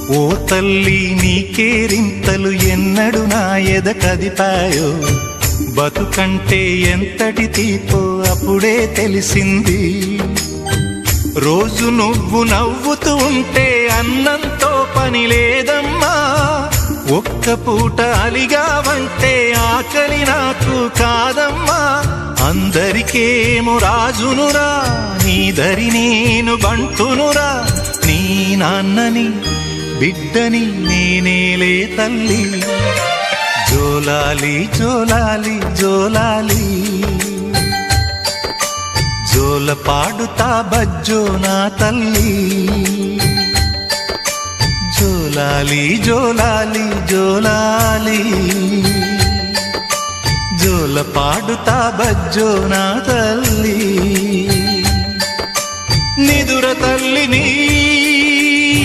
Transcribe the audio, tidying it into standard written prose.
ఓ తల్లి నీకేరింతలు ఎన్నడు నా ఎద కదిపాయో, బతుకంటే ఎంతటి తీపో అప్పుడే తెలిసింది. రోజు నువ్వు నవ్వుతూ ఉంటే అన్నంతో పని లేదమ్మా, ఒక్క పూట అలిగావంటే ఆకలి నాకు కాదమ్మా. అందరికేమో రాజునురా, నీ దరి నేను బంటునురా, నీ నాన్నని బిడ్డని నేనేలే తల్లి. జోలాలి జోలాలి జోలాలి, జోల పాడుతా బజ్జో నా తల్లి. జోలాలి జోలాలి జోలాలి, జోల పాడుతా బజ్జో నా తల్లి. నిదుర తల్లి నీ